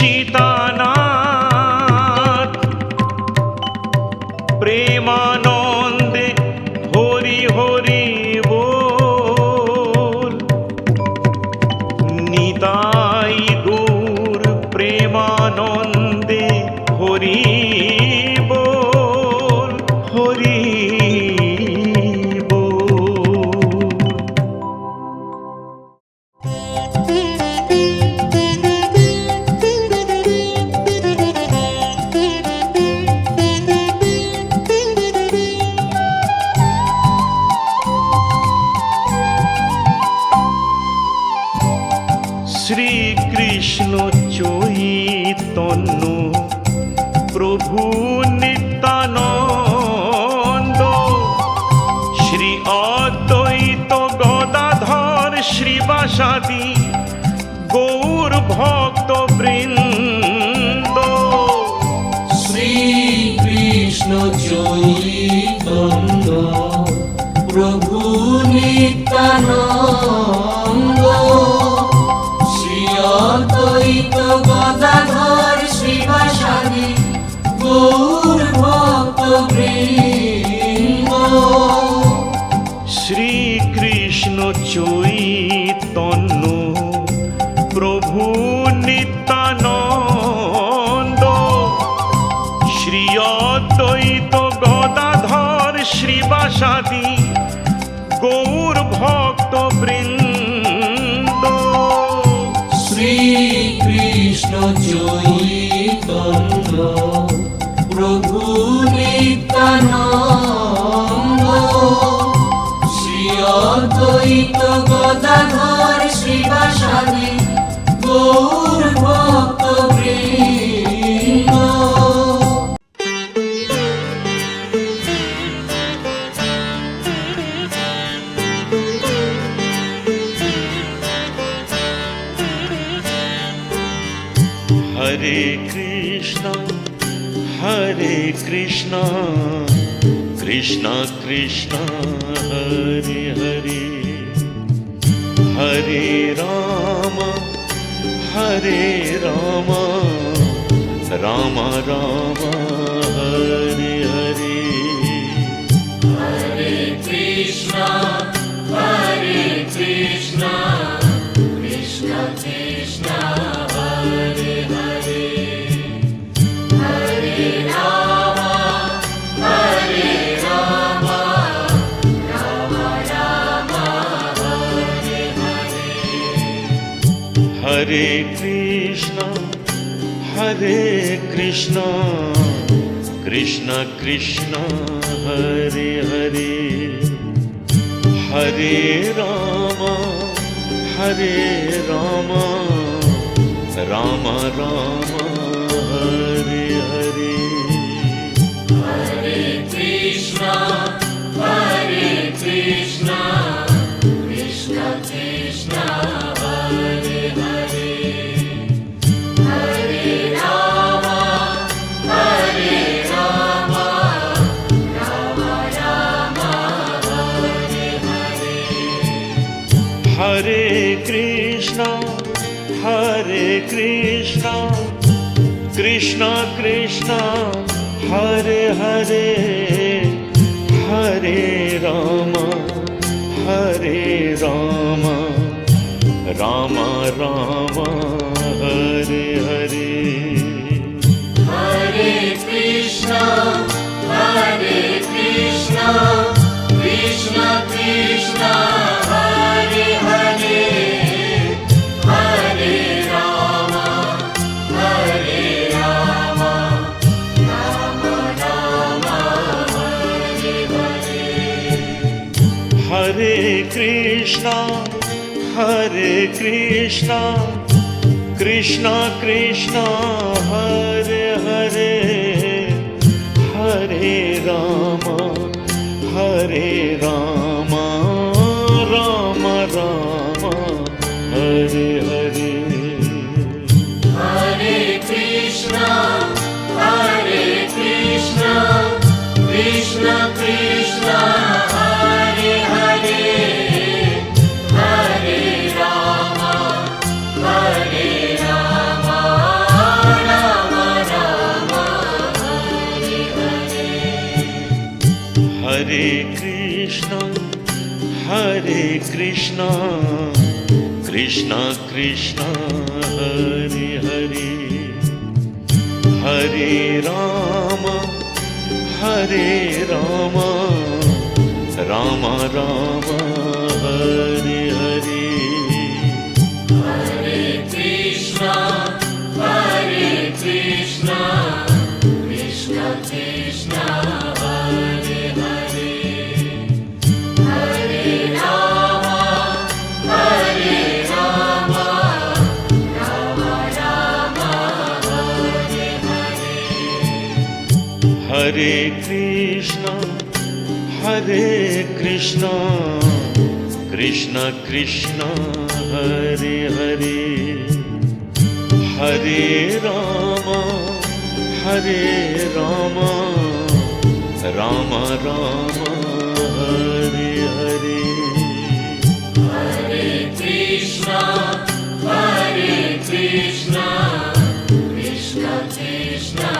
সীতানাথ প্রেমানন্দে হরি হরি বল। নিতাই গৌর প্রেমানন্দে হরি বল হরি শ্রীকৃষ্ণ চৈতন্য প্রভু নিত্যানন্দ শ্রী অদ্বৈত গদাধর শ্রীবাসাদি গৌর ভক্ত বৃন্দ। শ্রীকৃষ্ণ চৈতন্য প্রভু নিত্যানন্দ অদ্বৈত গদাধর শ্রীবাসাদি গৌর ভক্ত বৃন্দ। শ্রীকৃষ্ণ চৈতন্য প্রভু নিত্যানন্দ শ্রী অদ্বৈত গদাধর শ্রীবাসাদি গৌর ভক্ত বৃন্দ। শ্রীকৃষ্ণ চৈতন্য প্রভু নিত্যানন্দ শ্রী অদ্বৈত গদাধর শ্রীবাসাদি গৌর ভক্ত বৃন্দ। হরে কৃষ্ণ কৃষ্ণ কৃষ্ণ হরে হরে হরে রাম রাম রাম হরে হরে। হরে কৃষ্ণ কৃষ্ণ কৃষ্ণ হরে হরে হরে রাম রাম রাম হরে হরে। হরে কৃষ্ণ কৃষ্ণ কৃষ্ণ হরে হরে হরে রাম রাম রাম হরে হরে। হরে কৃষ্ণ কৃষ্ণ কৃষ্ণ হরে হরে হরে রাম রাম রাম হরে হরে। হরে কৃষ্ণ কৃষ্ণ কৃষ্ণ হরে হরে হরে রাম রাম রাম হরে হরে। হরে কৃষ্ণ কৃষ্ণ কৃষ্ণ হরে হরে হরে রাম রাম রাম হরে হরে। হরে কৃষ্ণ কৃষ্ণ কৃষ্ণ হরে হরে হরে রাম রাম রাম হরে হরে। হরে Krishna Krishna Krishna Hare Hare Hare Ram Ram Hare Krishna, Hare Krishna, Krishna Krishna, Hare Hare, Hare Rama, Hare Rama, Rama Rama, Hare Hare. Hare Krishna, Krishna Krishna, Hare Hare, Hare Rama, Rama Rama, Hare Hare. Hare Krishna, Krishna Krishna,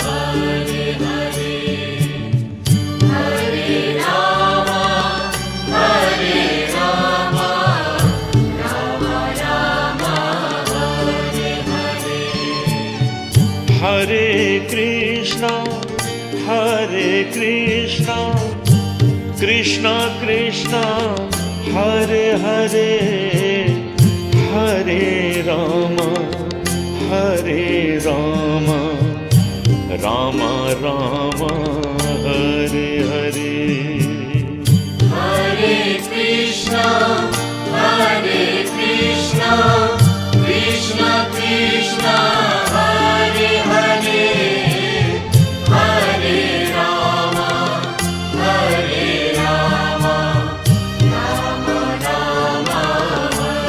Hare Hare, Hare Rama, Rama Rama, Hare Hare. Hare Krishna, Krishna Krishna, Hare Hare, Hare Rama, Rama Rama, Hare Hare. Hare Krishna, Krishna Krishna, Hare Hare, Hare Rama, Rama Rama, Hare Hare.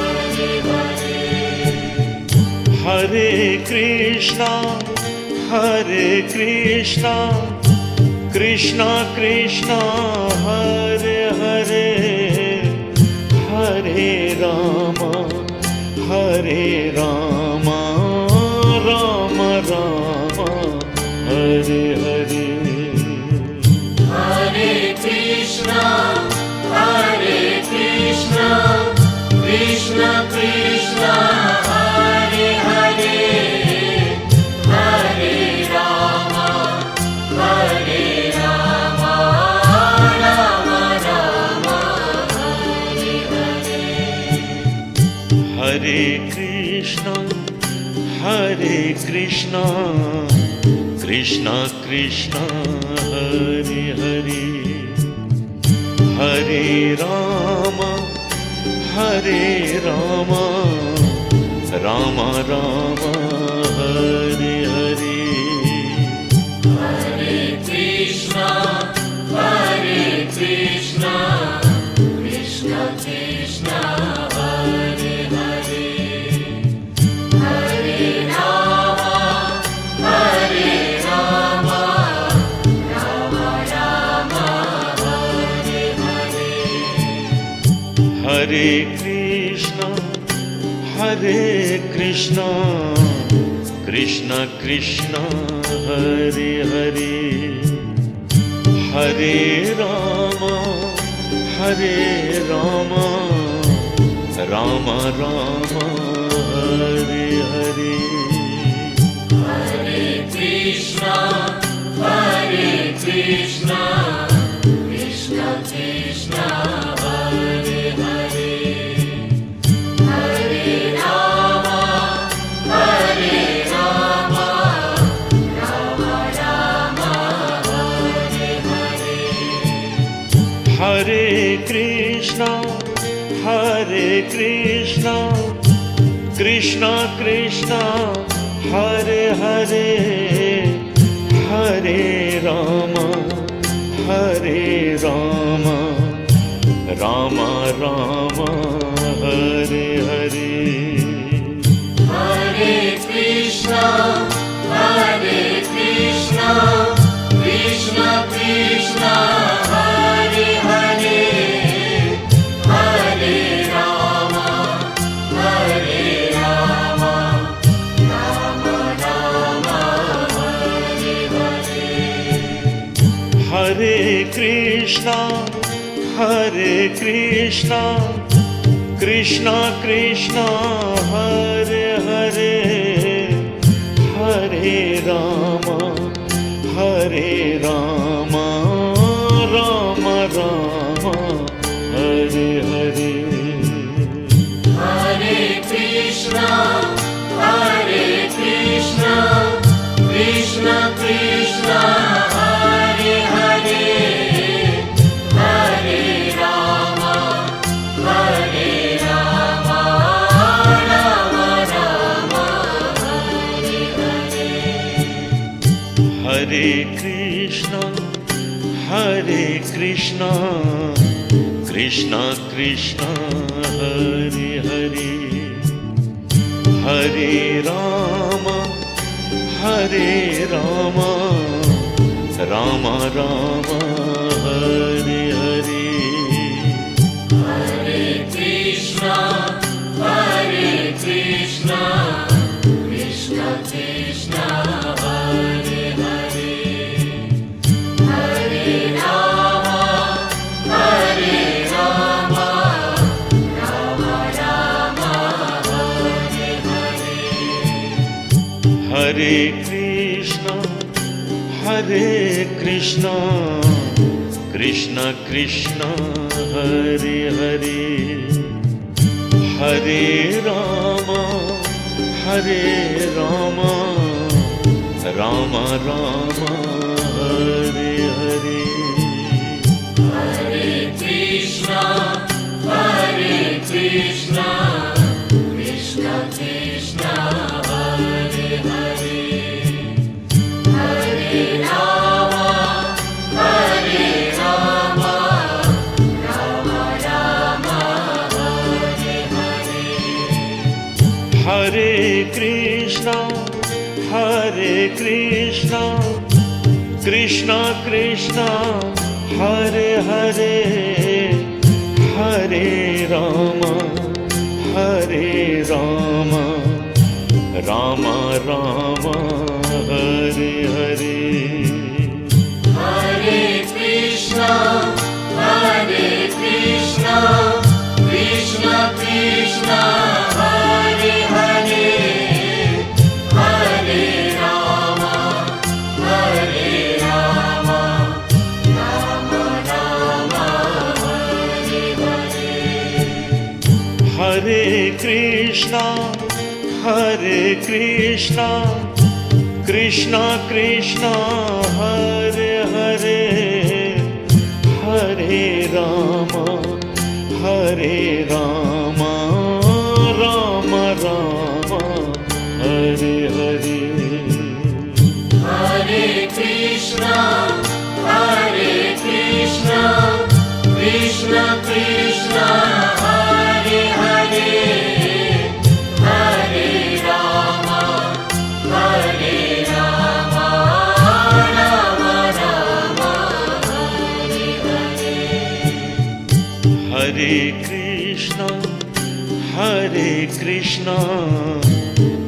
Hare Krishna, Krishna Krishna, Hare Hare, Hare Rama, Rama Rama, Hare Hare. Hare Krishna, Krishna Krishna, Hare Hare, Hare Rama, Rama Rama, Hare Hare. Hare Krishna, Krishna Krishna, Hare Hare, Hare Rama, Rama Rama, Hare Hare. Hare Krishna, Krishna Krishna, Hare Hare, Hare Rama, Rama Rama, Hare Hare. Hare Krishna, Krishna Krishna, Hare Hare, Hare Rama, Rama Rama, Hare Hare. Hare Krishna, Krishna Krishna, Hare Hare, Hare Rama, Rama Rama, Hare Hare. Hare Krishna, Krishna Krishna, Hare Hare, Hare Rama, Rama Rama, Hare Hare. Hare Krishna, Krishna Krishna, Hare Hare, Hare Rama, Rama Rama, Hare Hare. Hare Krishna, Krishna Krishna, Hare Hare, Hare Rama, Rama Rama, Hare Krishna, Hare Krishna, Krishna Krishna, Hare Hare, Hare Rama, Hare Rama, Rama Rama, Hare Hare. Hare Krishna, Hare Krishna, Krishna Krishna, Hare Hare, Hare Rama, Hare Rama, Rama Rama, Hare Hare. Hare Krishna, Hare Krishna, Krishna Krishna, Hare Hare, Hare Rama, Hare Rama, Rama Rama, Hare Hare. Hare Krishna, Hare Krishna, Krishna Krishna, Hare Hare, Hare Rama, Hare Rama, Rama Rama, Hare Hare. Hare Krishna, Hare Krishna, Krishna Krishna, Hare Hare, Hare Rama, Hare Rama, Rama Rama, Hare Hare. Hare Krishna, Hare Krishna, Krishna Krishna, Hare Hare, Hare Rama, Hare Rama, Rama Rama, Hare Hare. Hare Krishna, Hare Krishna, Krishna Krishna, Hare Hare, Hare Rama, Hare Rama, Rama Rama, Hare Hare. Hare Krishna, Hare Krishna, Krishna Krishna, Hare Hare, Hare Rama, Hare Rama, Rama Rama, Hare Hare. Hare Krishna, Hare Krishna, Krishna Krishna, Hare Hare, Hare Rama, Hare Rama, Rama Rama, Hare Hare. Hare Krishna, Hare Krishna, Krishna Krishna, Hare Hare, Hare Rama, Hare Rama, Rama Rama, Hare Hare. Hare Krishna, Hare Krishna,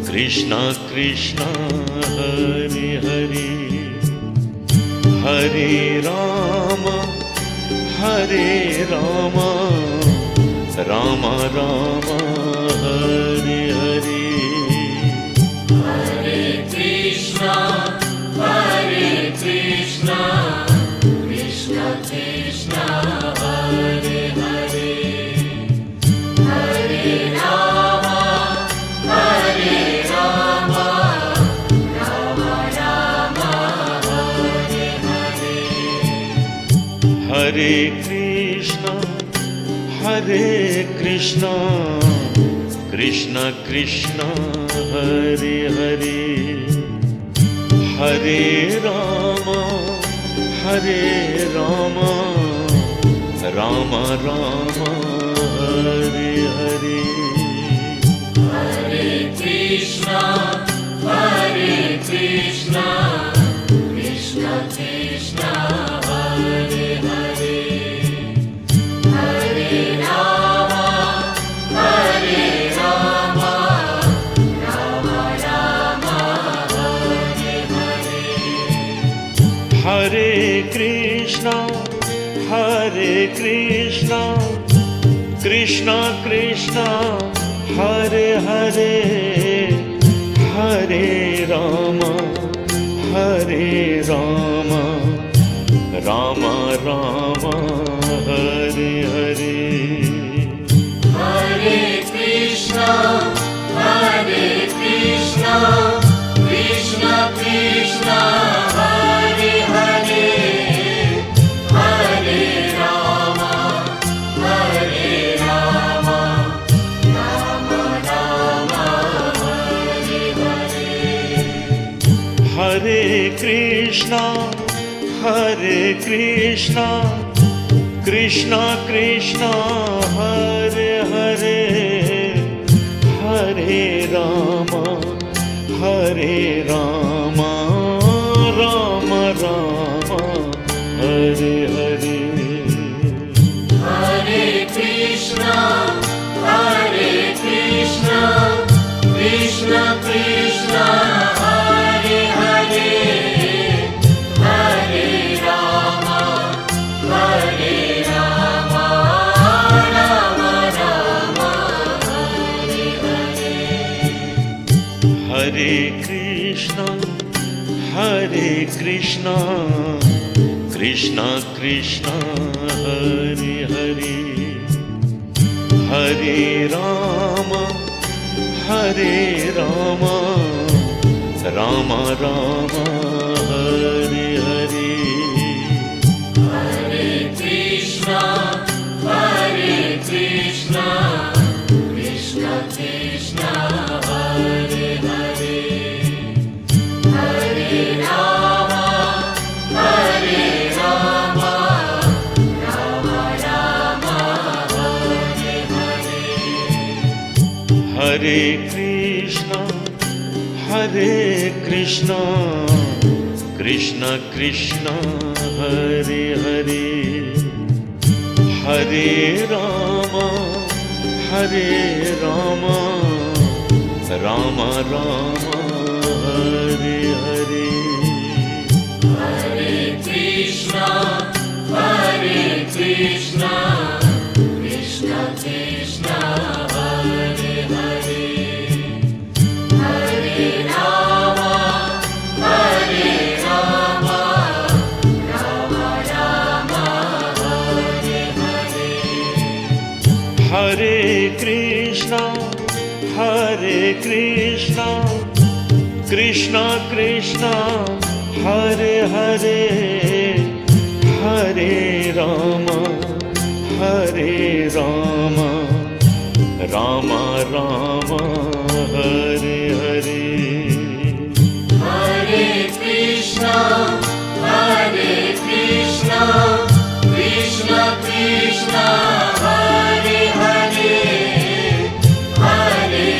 Krishna Krishna, Hare Hare, Hare Rama, Hare Rama, Rama Rama, Hare Hare. Hare Krishna, Hare Krishna, Krishna Krishna, Hare Hare, Hare Rama, Hare Rama, Rama Rama, Hare Hare. Hare Krishna, Hare Krishna, Krishna Krishna, Hare Hare, Hare Rama, Hare Rama, Rama Rama, Hare Hare. Hare Krishna, Hare Krishna, Krishna Krishna, Hare Hare, Hare Rama, Hare Rama, Rama Rama, Hare Hare. Hare Krishna, Krishna Krishna, Hare Hare, Hare Rama, Rama Rama, Hare Hare. Hare Krishna, Krishna Krishna, Hare Hare, Hare Rama, Rama Rama, Hare Hare. Hare Krishna, Krishna Krishna, Hare Hare, Hare Rama, Rama Rama, Hare Hare. Hare Krishna, Krishna Krishna, Hare Hare, Hare Rama, Rama Rama, Hare Hare. Hare Krishna, Krishna Krishna, Hare Hare, Hare Rama, Rama Rama, Hare Hare. Hare Krishna, Krishna Krishna, Hare Hare, Hare Rama, Rama Rama, Hare Hare. Hare Krishna, Krishna Krishna, Hare Hare, Hare Rama, Rama Rama, Hare Hare. Hare Krishna, Krishna Krishna, Hare Hare, Hare Rama, Rama Rama, Hare Hare. Hare Krishna, Krishna Krishna, Hare Hare, Hare Rama, Rama Rama, Hare Hare. Hare Krishna, Krishna Krishna, Hare Hare, Hare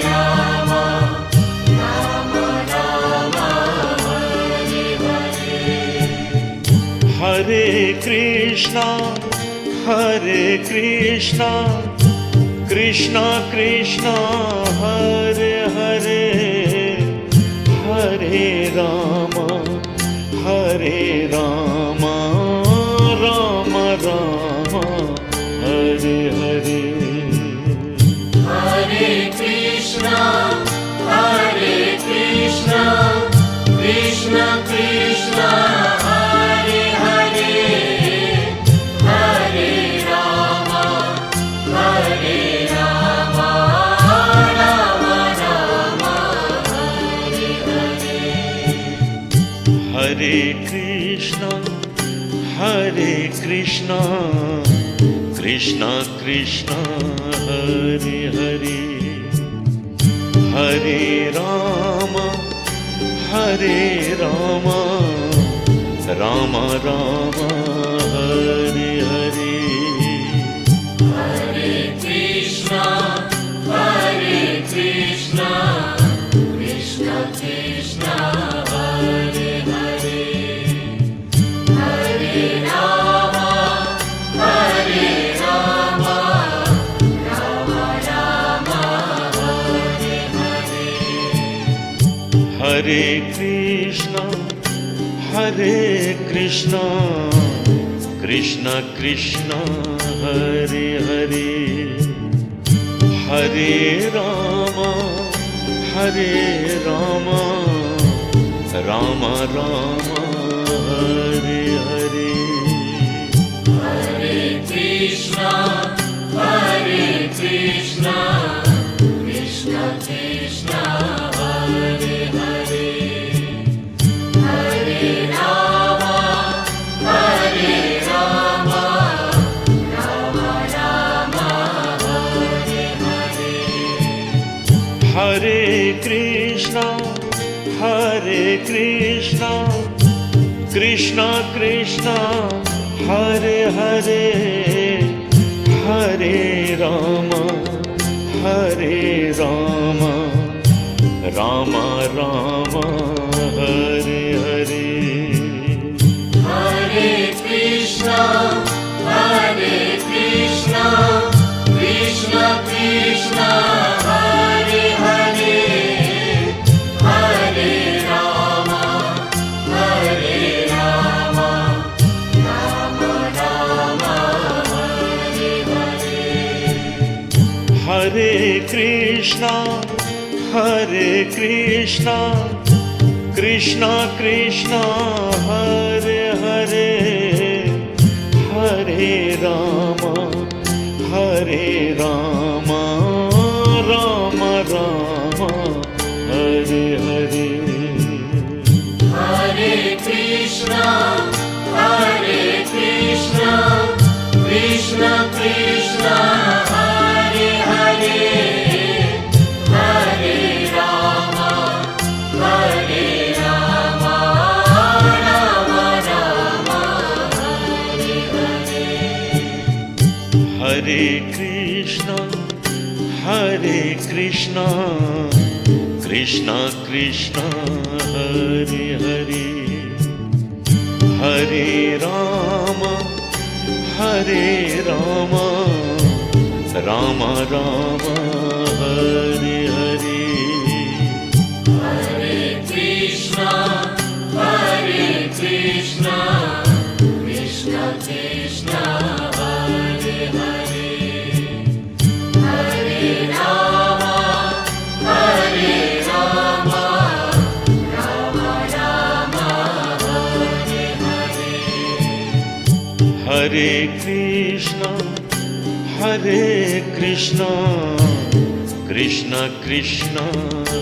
Rama, Rama Rama, Hare Hare. Hare Krishna, Krishna Krishna, Hare Hare, Hare Rama, Rama Rama, Hare Hare. Hare Krishna, Krishna Krishna, Hare Hare, Hare Rama, Rama Rama, Hare Hare. Hare Krishna, Krishna Krishna, Hare Hare, Hare Rama, Rama Rama, Hare Hare. Hare Krishna, Krishna Krishna, Hare Hare, Hare Rama, Rama Rama, Hare Hare. Hare Krishna, Krishna Krishna, Hare Hare, Hare Rama, Rama Rama, Hare Hare. Hare Krishna, Krishna Krishna, Hare Hare, Hare Rama, Rama Rama, Hare Hare. Hare Krishna, Krishna Krishna, Hare Hare, Hare Rama, Rama Rama, Hare Hare. Hare Krishna, Krishna Krishna, Hare Hare, Hare Rama, Rama Rama, Hare Hare. Hare Krishna, Krishna Krishna, Hare Hare, Hare Rama, Rama Rama, Hare Hare. Hare Krishna, Krishna Krishna, Hare Hare, Hare Rama, Rama Rama, Hare Hare. Hare Krishna, Krishna Krishna, Hare Hare, Hare Rama, Rama Rama, Hare Hare. Hare Krishna, Krishna Krishna, Hare Hare, Hare Rama, Rama Rama, Hare Hare. Hare Krishna, Krishna Krishna,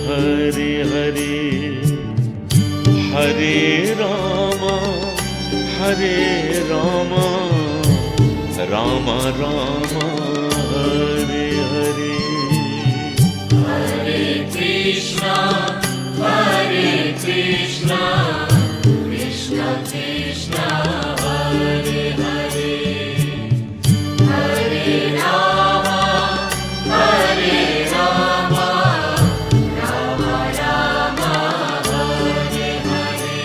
Hare Hare, Hare Rama, Rama Rama, Hare Hare. Hare Krishna, Krishna Krishna, Hare Hare, Hare Rama, Rama Rama, Hare Hare.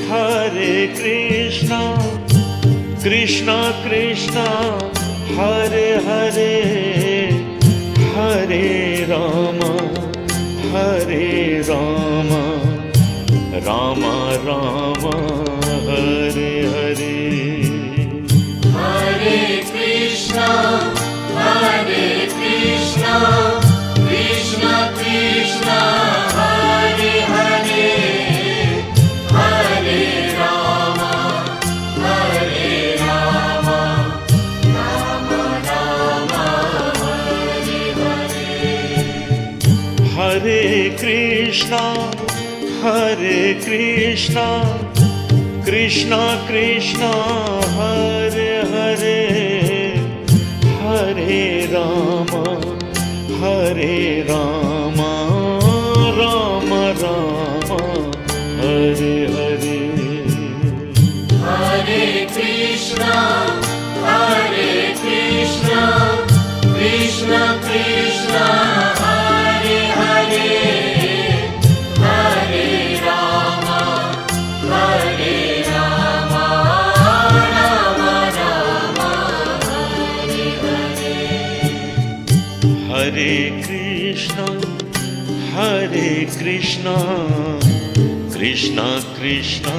Hare Krishna, Krishna Krishna, Hare Hare, Hare Rama, Rama Rama, Hare Hare. Hare Krishna, Krishna Krishna, Hare Hare, Hare Rama, Rama Rama, Hare Hare. Hare Krishna, Krishna Krishna, Hare Hare, Hare Rama, Rama Rama, Hare Hare. Hare Krishna, Krishna Krishna, Hare Hare, Hare Rama, Rama Rama, Hare Hare. Hare Krishna, Hare Krishna, Krishna Krishna,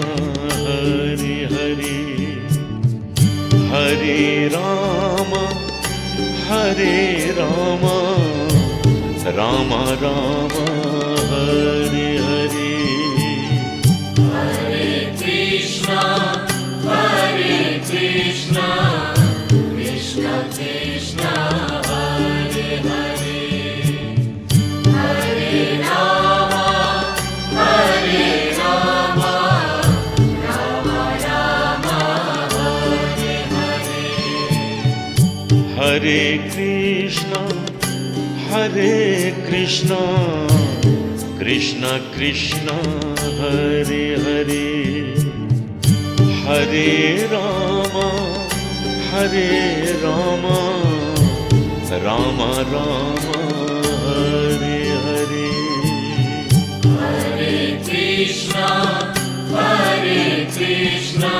Hare Hare, Hare Rama, Hare Rama, Rama Rama, Hare Hare. Hare Krishna, Hare Krishna, Krishna Krishna, Hare Hare, Hare Rama, Hare Rama, Rama Rama, Hare Hare. Hare Krishna, Hare Krishna, Krishna Krishna, Hare Hare, Hare Rama, Hare Rama, Rama Rama, Hare Hare. Hare Krishna, Hare Krishna,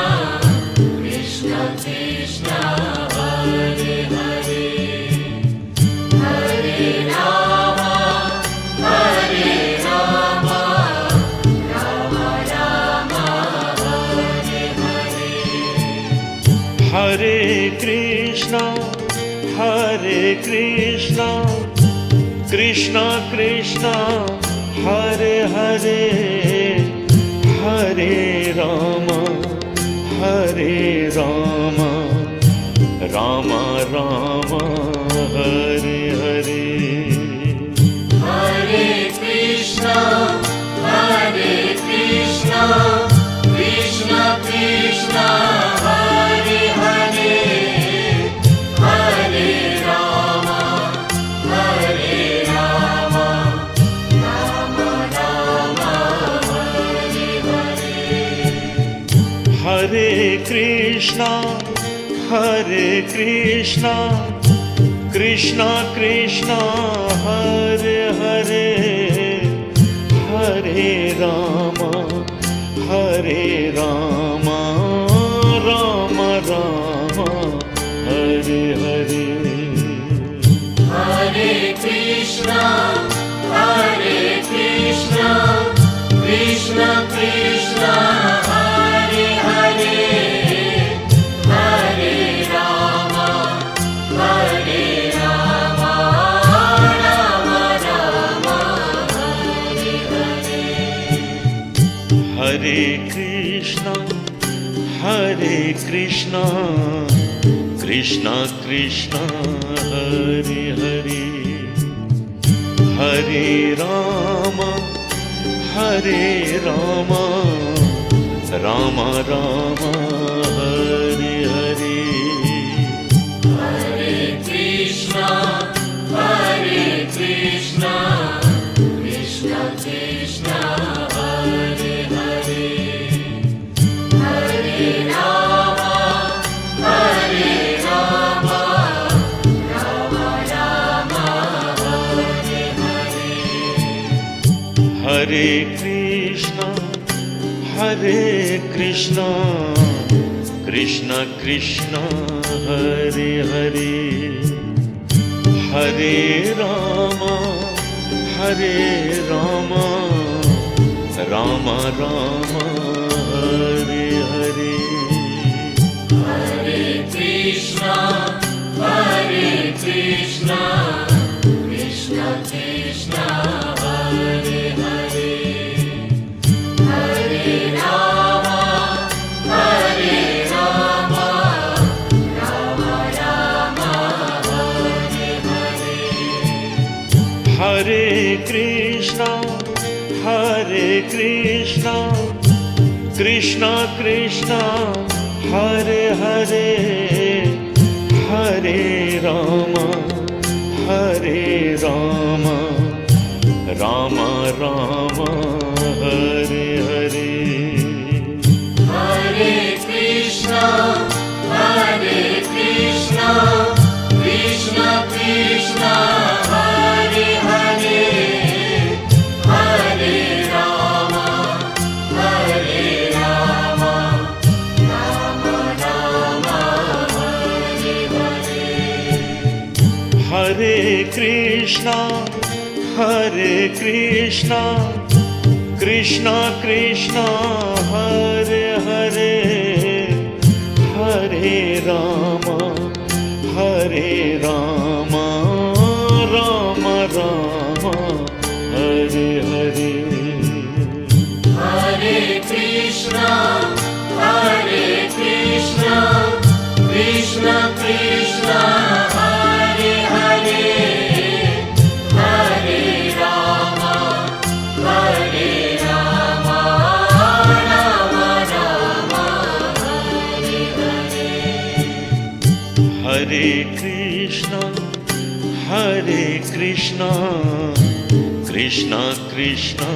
Krishna Krishna, Hare Hare, Hare Rama, Hare Rama, Rama Rama, Hare Hare. Hare Krishna, Hare Krishna, Krishna Krishna, Hare Hare, Hare Rama, Hare Rama, Rama Rama, Hare Hare. Hare Krishna, Hare Krishna, Krishna Krishna, Hare Hare, Hare Rama, Hare Rama, Rama Rama, Hare Hare. Hare Krishna, Hare Krishna, Krishna Krishna, Hare Hare, Hare Rama, Hare Rama, Rama Rama, Hare Hare. Hare Krishna, Hare Krishna, Krishna Krishna, Hare Hare, Hare Rama, Hare Rama, Rama Rama, Hare Hare. Hare Krishna, Hare Krishna, Krishna Krishna, Hare Hare, Hare Rama, Hare Rama, Rama Rama, Hare Hare. Hare Krishna, Hare Krishna, Krishna Krishna, Hare Hare, Hare Rama, Hare Rama, Rama Rama, Hare Hare. Hare Krishna, Hare Krishna, Krishna Krishna, Hare Hare, Hare Rama, Hare Rama, Rama Rama, Hare Hare. Hare Krishna, Hare Krishna, Krishna Krishna, Hare Hare, Hare Rama, Hare Rama, Rama Rama, Hare Hare. Hare Krishna, Hare Krishna, Krishna Krishna, Hare Hare, Hare Rama, Hare Rama, Rama Rama, Hare Hare. Hare Krishna, Hare Krishna, Krishna Krishna, Hare Hare, Hare Rama, Hare Rama, Rama Rama, Hare Hare. Hare Krishna, Krishna, Hare Krishna, Krishna Krishna, Hare Hare, Hare Rama, Hare Rama, Rama Rama, Hare Hare. Hare Krishna, Krishna Krishna, Hare Hare, Hare Rama, Rama Rama, Hare Hare. Hare Krishna, Krishna Krishna,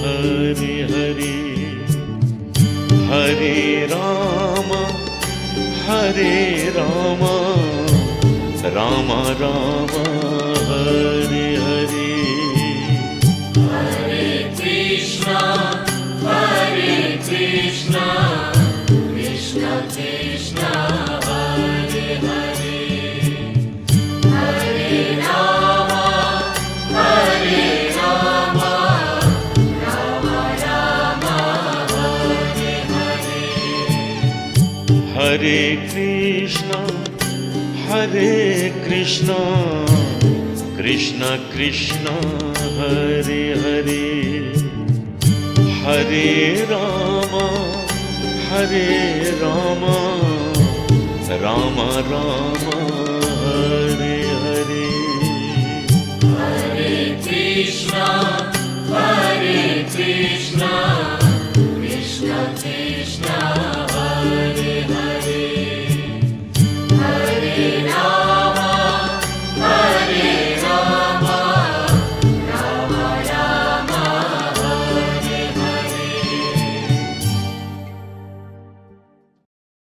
Hare Hare, Hare Rama, Rama Rama, Hare Hare. Hare Krishna, Krishna Krishna, Hare Hare, Hare Rama, Rama Rama, Hare Hare. Hare Krishna, Krishna Krishna, Hare Hare, Hare Rama, Rama Rama, Hare Hare. Hare Krishna, Krishna